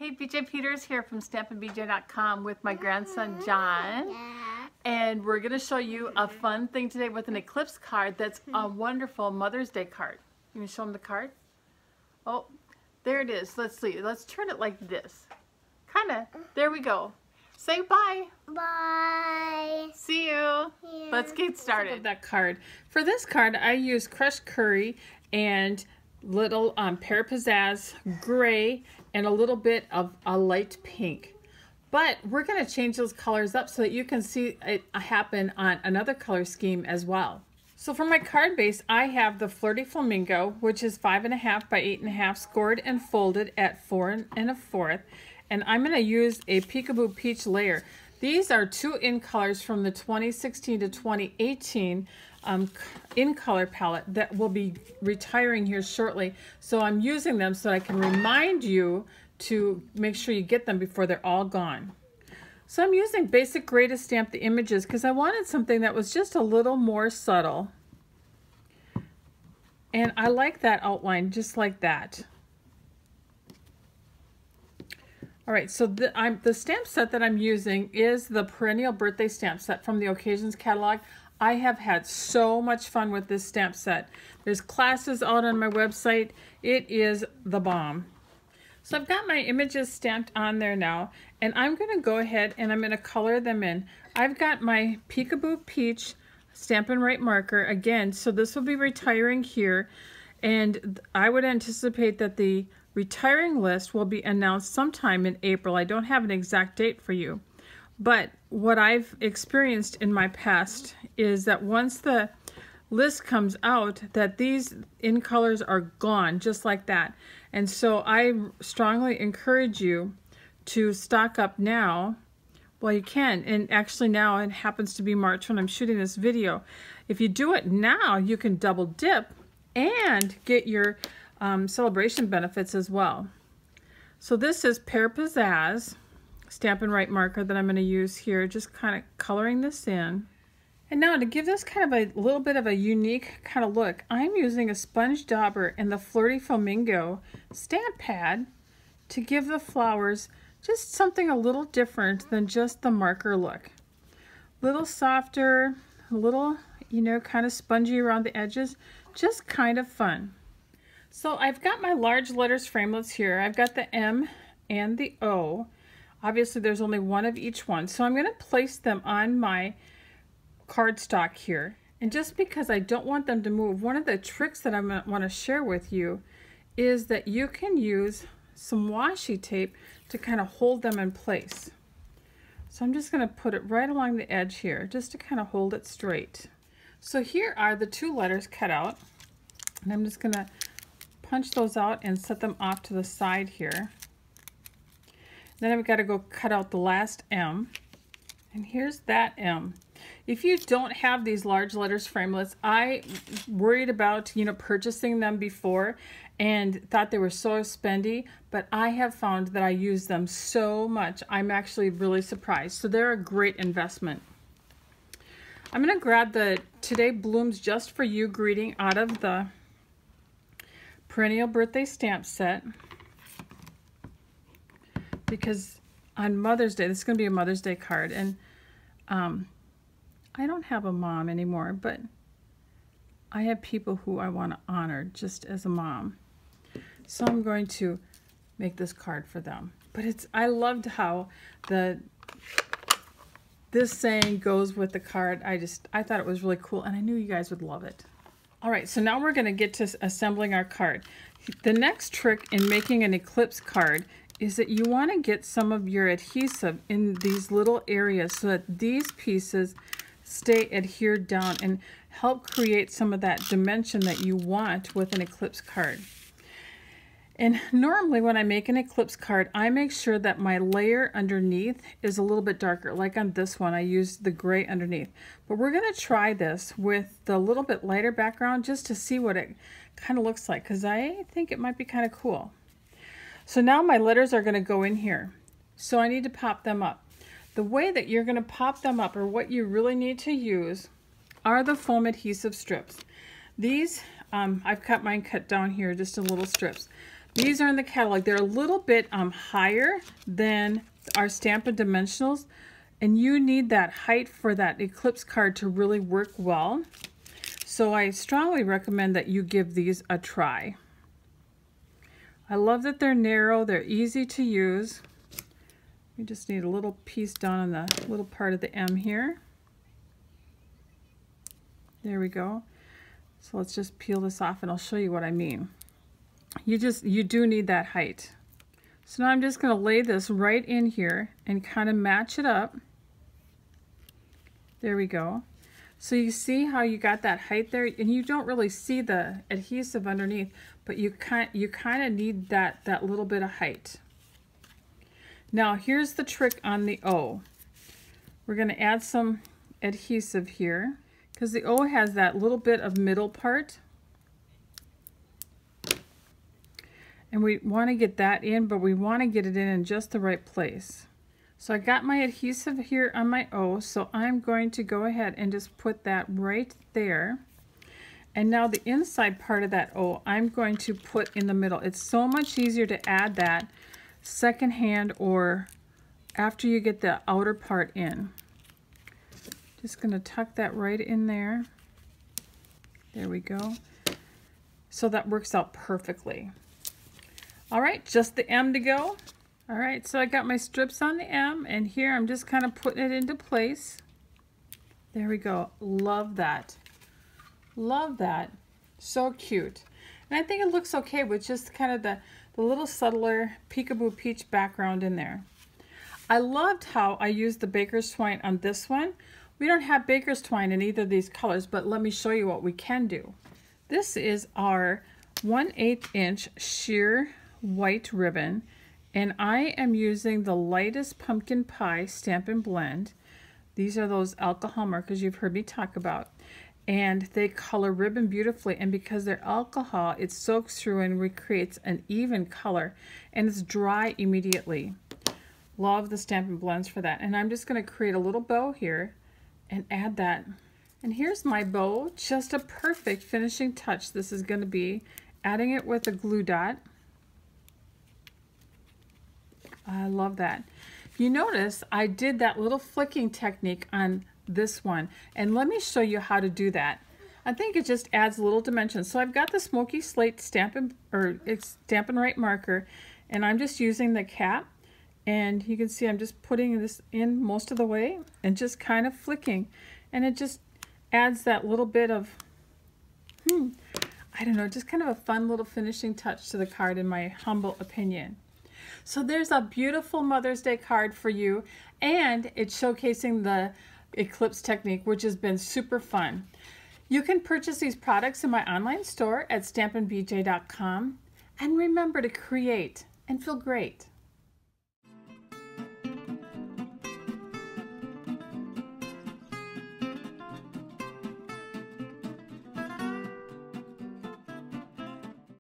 Hey, BJ Peters here from stampinbj.com with my grandson John. And we're going to show you a fun thing today with an Eclipse card that's a wonderful Mother's Day card. You can show them the card? Oh, there it is. Let's see. Let's turn it like this. Kind of. There we go. Say bye. Bye. See you. Yeah. Let's get started. That card. For this card, I use crushed curry and little pear pizzazz gray and a little bit of a light pink. But we're going to change those colors up so that you can see it happen on another color scheme as well. So for my card base, I have the Flirty Flamingo, which is 5.5 by 8.5, scored and folded at 4 1/4. And I'm going to use a Peekaboo Peach layer. These are two in colors from the 2016 to 2018 in color palette that will be retiring here shortly. So I'm using them so I can remind you to make sure you get them before they're all gone. So I'm using basic gray to stamp the images because I wanted something that was just a little more subtle. And I like that outline just like that. All right, so the stamp set that I'm using is the Perennial birthday stamp set from the Occasions catalog. I have had so much fun with this stamp set. There's classes out on my website. It is the bomb. So I've got my images stamped on there now, and I'm going to go ahead and I'm going to color them in. I've got my Peekaboo Peach Stampin' Right marker again, so this will be retiring here, and I would anticipate that the retiring list will be announced sometime in April. I don't have an exact date for you, but what I've experienced in my past is that once the list comes out, that these in colors are gone just like that. And so I strongly encourage you to stock up now while you can. And actually now it happens to be March when I'm shooting this video. If you do it now, you can double dip and get your celebration benefits as well. So this is Pear Pizzazz Stampin' Right marker that I'm going to use here, just kind of coloring this in. And now to give this kind of a little bit of a unique kind of look, I'm using a sponge dauber and the Flirty Flamingo stamp pad to give the flowers just something a little different than just the marker look. A little softer, a little, you know, kind of spongy around the edges, just kind of fun. So I've got my large letters framelits here. I've got the M and the O. Obviously there's only one of each one. So I'm going to place them on my cardstock here. And just because I don't want them to move, one of the tricks that I want to share with you is that you can use some washi tape to kind of hold them in place. So I'm just going to put it right along the edge here just to kind of hold it straight. So here are the two letters cut out, and I'm just going to punch those out and set them off to the side here. Then I've got to go cut out the last M, and here's that M. If you don't have these large letters framelits, I worried about, you know, purchasing them before and thought they were so spendy, but I have found that I use them so much. I'm actually really surprised. So they're a great investment. I'm going to grab the Today Blooms Just For You greeting out of the Perennial birthday stamp set, because on Mother's Day, this is going to be a Mother's Day card, and I don't have a mom anymore, but I have people who I want to honor just as a mom. So I'm going to make this card for them. But I loved how this saying goes with the card. I thought it was really cool, and I knew you guys would love it. All right, so now we're going to get to assembling our card. The next trick in making an Eclipse card is that you want to get some of your adhesive in these little areas so that these pieces stay adhered down and help create some of that dimension that you want with an Eclipse card. And normally when I make an Eclipse card, I make sure that my layer underneath is a little bit darker. Like on this one, I used the gray underneath. But we're going to try this with the little bit lighter background just to see what it kind of looks like, because I think it might be kind of cool. So now my letters are going to go in here. So I need to pop them up. The way that you're going to pop them up, or what you really need to use, are the foam adhesive strips. These, I've cut mine cut down here, just in little strips. These are in the catalog. They're a little bit higher than our Stampin' Dimensionals, and you need that height for that Eclipse card to really work well. So I strongly recommend that you give these a try. I love that they're narrow, they're easy to use. We just need a little piece down on the little part of the M here. There we go. So let's just peel this off and I'll show you what I mean. You do need that height. So now I'm just going to lay this right in here and kind of match it up. There we go. So you see how you got that height there, and you don't really see the adhesive underneath, but you kind of need that little bit of height. Now here's the trick on the O. We're going to add some adhesive here because the O has that little bit of middle part. And we want to get that in, but we want to get it in just the right place. So I got my adhesive here on my O, so I'm going to go ahead and just put that right there. And now the inside part of that O, I'm going to put in the middle. It's so much easier to add that secondhand or after you get the outer part in. Just going to tuck that right in there. There we go. So that works out perfectly. All right, just the M to go. All right, so I got my strips on the M, and here I'm just kind of putting it into place. There we go. Love that. Love that. So cute. And I think it looks okay with just kind of the little subtler peekaboo peach background in there. I loved how I used the baker's twine on this one. We don't have baker's twine in either of these colors, but let me show you what we can do. This is our 1/8 inch sheer white ribbon, and I am using the lightest pumpkin pie Stampin' Blend. These are those alcohol markers you've heard me talk about, and they color ribbon beautifully, and because they're alcohol, it soaks through and recreates an even color, and it's dry immediately. Love the Stampin' Blends for that. And I'm just going to create a little bow here and add that. And here's my bow, just a perfect finishing touch. This is going to be adding it with a glue dot. I love that. You notice I did that little flicking technique on this one, and let me show you how to do that. I think it just adds a little dimension. So I've got the Smoky Slate Stampin' Right marker, and I'm just using the cap, and you can see I'm just putting this in most of the way and just kind of flicking, and it just adds that little bit of I don't know, just kind of a fun little finishing touch to the card in my humble opinion. So there's a beautiful Mother's Day card for you, and it's showcasing the Eclipse technique, which has been super fun. You can purchase these products in my online store at stampinbj.com, and remember to create and feel great.